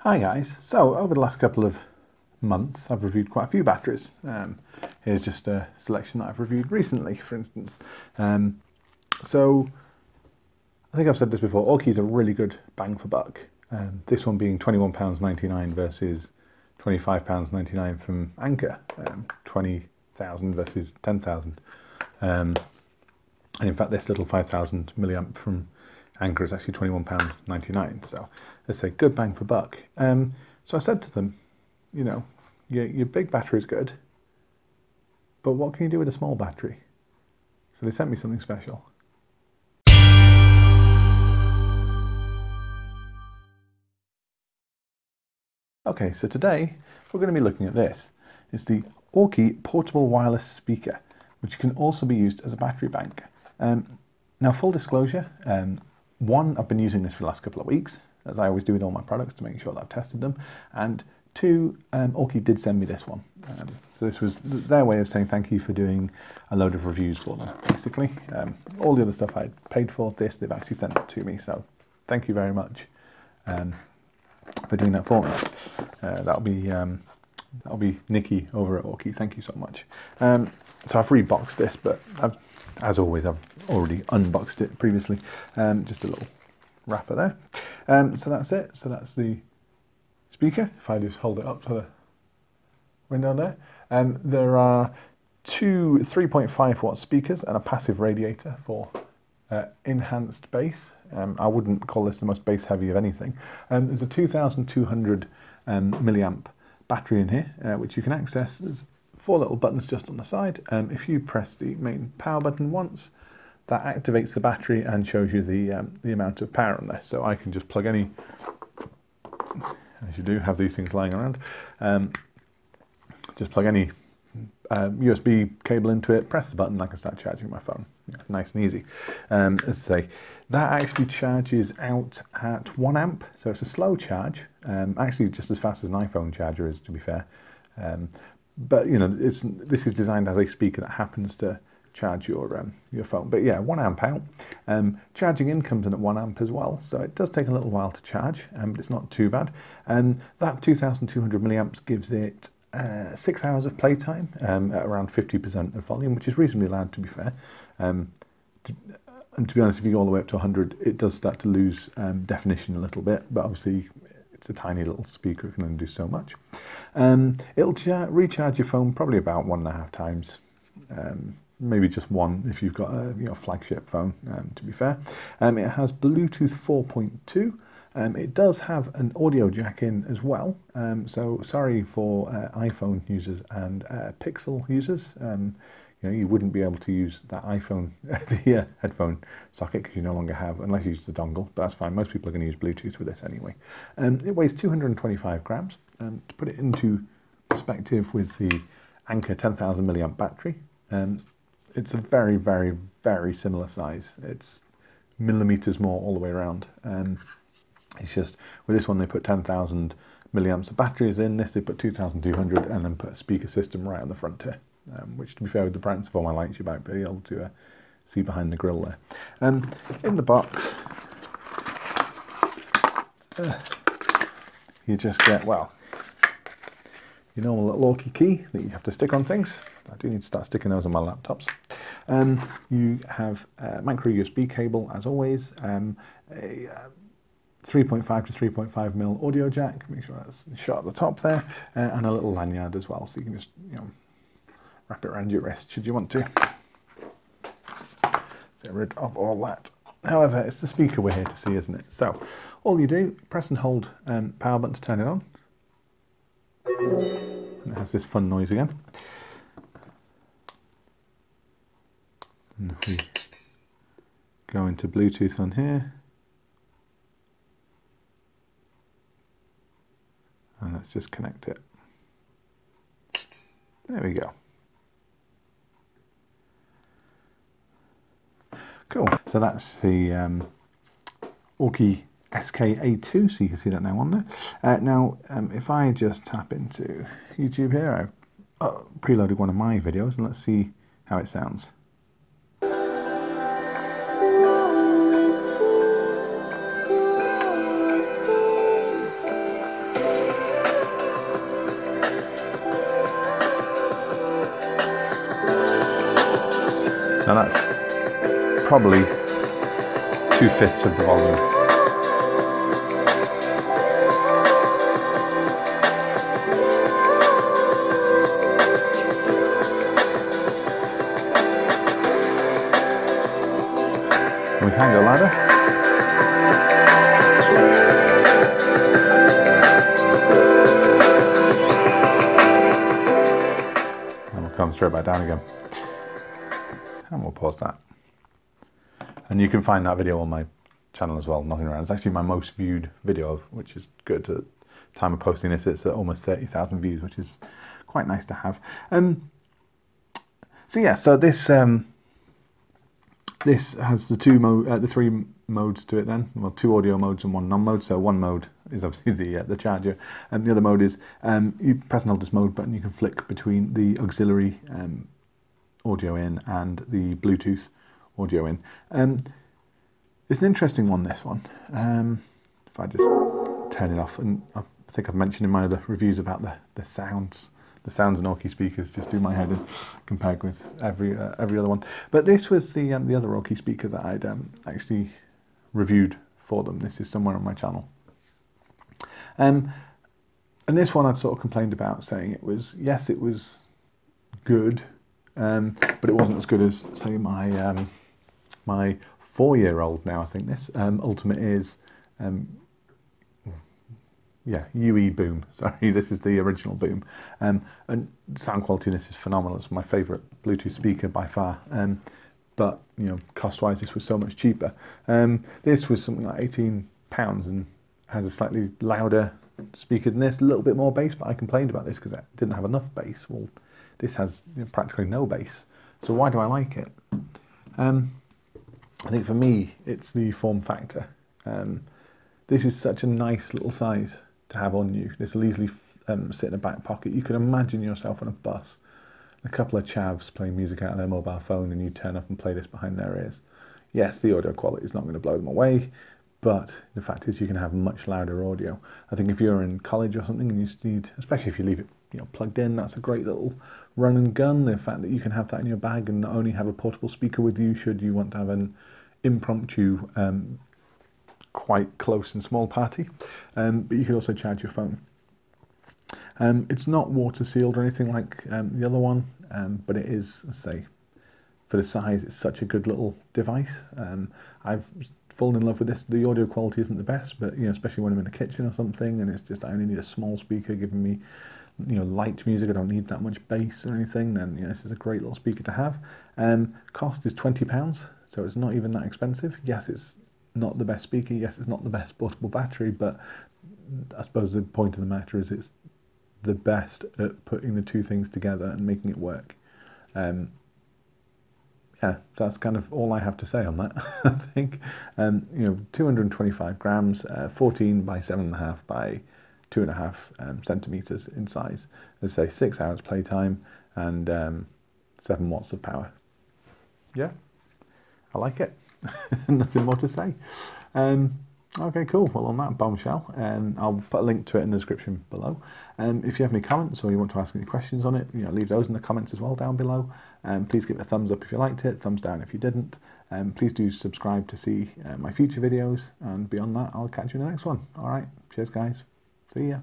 Hi guys, so over the last couple of months I've reviewed quite a few batteries. Here's just a selection that I've reviewed recently, for instance. So I think I've said this before, Aukeys are really good bang for buck. This one being £21.99 versus £25.99 from Anker, 20,000 versus 10,000. And in fact this little 5,000 milliamp from Anker is actually £21.99, so let's say good bang for buck. So I said to them, you know, your big battery is good, but what can you do with a small battery? So they sent me something special. Okay, so today we're going to be looking at this. It's the Aukey portable wireless speaker, which can also be used as a battery bank. Now, full disclosure, one, I've been using this for the last couple of weeks, as I always do with all my products to make sure that I've tested them. And two, Aukey did send me this one. So this was their way of saying thank you for doing a load of reviews for them, basically. All the other stuff I paid for, they've actually sent it to me. So thank you very much for doing that for me. That'll be Nikki over at Aukey. Thank you so much. So I've reboxed this, but as always, I've already unboxed it previously. Just a little wrapper there. So that's it. So that's the speaker. If I just hold it up to the window there. There are two 3.5 watt speakers and a passive radiator for enhanced bass. I wouldn't call this the most bass heavy of anything. There's a 2,200 milliamp battery in here, which you can access. There's four little buttons just on the side. If you press the main power button once, that activates the battery and shows you the amount of power on there. So I can just plug any, as you do, have these things lying around, just plug any USB cable into it, press the button, and I can start charging my phone. Yeah, nice and easy. As I say, that actually charges out at 1 amp, so it's a slow charge, actually just as fast as an iPhone charger is, to be fair. But you know, this is designed as a speaker that happens to charge your phone. But yeah, 1 amp out. Charging in comes in at 1 amp as well, so it does take a little while to charge, but it's not too bad. That 2,200 milliamps gives it 6 hours of playtime at around 50% of volume, which is reasonably loud, to be fair. And to be honest, if you go all the way up to 100, it does start to lose definition a little bit, but obviously it's a tiny little speaker, it can only do so much. It'll recharge your phone probably about 1.5 times, maybe just one if you've got a flagship phone, to be fair. It has Bluetooth 4.2. It does have an audio jack in as well, so sorry for iPhone users and Pixel users. You wouldn't be able to use that iPhone, the headphone socket, because you no longer have, unless you use the dongle, but that's fine. Most people are going to use Bluetooth with this anyway. It weighs 225 grams. To put it into perspective with the Anker 10,000 milliamp battery, it's a very, very, very similar size. It's millimeters more all the way around. It's just, with this one they put 10,000 milliamps of batteries in, this they put 2,200 and then put a speaker system right on the front here. Which, to be fair, with the brightness of all my lights, you might be able to see behind the grille there. In the box, you just get, well, your normal little Aukey key that you have to stick on things. I do need to start sticking those on my laptops. You have a micro USB cable, as always, a 3.5 to 3.5 mil audio jack, make sure that's shot at the top there, and a little lanyard as well, so you can just, wrap it around your wrist should you want to. Get rid of all that. However, it's the speaker we're here to see, isn't it? So, all you do, press and hold power button to turn it on. And it has this fun noise again. And if we go into Bluetooth on here, and let's just connect it. There we go. Cool. So that's the Aukey SK-A2, so you can see that now on there. Now, if I just tap into YouTube here, I've preloaded one of my videos, and let's see how it sounds. Now that's probably 2/5 of the volume. We can go louder. And we'll come straight back down again. And we'll pause that. And you can find that video on my channel as well, Nothing Around. It's actually my most viewed video, which is good. At the time of posting this, it's at almost 30,000 views, which is quite nice to have. So yeah, so this this has the three modes to it then. Well, 2 audio modes and 1 non-mode. So one mode is obviously the charger, and the other mode is you press and hold this mode button, you can flick between the auxiliary audio in and the Bluetooth audio in. It's an interesting one, this one. If I just turn it off, and I think I've mentioned in my other reviews about the sounds. The sounds in Aukey speakers just do my head in compared with every other one. But this was the other Aukey speaker that I'd actually reviewed for them. This is somewhere on my channel. And this one I'd sort of complained about, saying it was, yes, it was good, but it wasn't as good as, say, my my 4-year-old now, I think this, Ultimate Ears, yeah, UE boom. Sorry, this is the original boom. And sound quality in this is phenomenal. It's my favourite Bluetooth speaker by far. But, you know, cost-wise, this was so much cheaper. This was something like £18 and has a slightly louder speaker than this, a little bit more bass, but I complained about this because it didn't have enough bass. Well, this has, you know, practically no bass. So why do I like it? I think for me, it's the form factor. This is such a nice little size to have on you. This will easily sit in a back pocket. You can imagine yourself on a bus, a couple of chavs playing music out on their mobile phone, and you turn up and play this behind their ears. Yes, the audio quality is not going to blow them away, but the fact is you can have much louder audio. I think if you're in college or something and you just need, especially if you leave it, you know, plugged in, that's a great little run and gun. The fact that you can have that in your bag and not only have a portable speaker with you should you want to have an impromptu quite close and small party, but you can also charge your phone. It's not water sealed or anything like the other one, but it is, let's say, for the size, it's such a good little device. I've fallen in love with this. The audio quality isn't the best, but you know, especially when I'm in a kitchen or something, and it's just I only need a small speaker giving me, you know, light music. I don't need that much bass or anything. Then, you know, this is a great little speaker to have. Cost is £20, so it's not even that expensive. Yes, it's not the best speaker. Yes, it's not the best portable battery, but I suppose the point of the matter is it's the best at putting the two things together and making it work. Yeah, that's kind of all I have to say on that. I think, you know, 225 grams, 14 by 7.5 by 2.5 centimeters in size. Let's say 6 hours playtime and 7 watts of power. Yeah, I like it. Nothing more to say. Okay, cool. Well, on that bombshell, I'll put a link to it in the description below. If you have any comments or you want to ask any questions on it, you know, leave those in the comments as well down below. Please give it a thumbs up if you liked it, thumbs down if you didn't. Please do subscribe to see my future videos, and beyond that, I'll catch you in the next one. All right, cheers guys. See ya.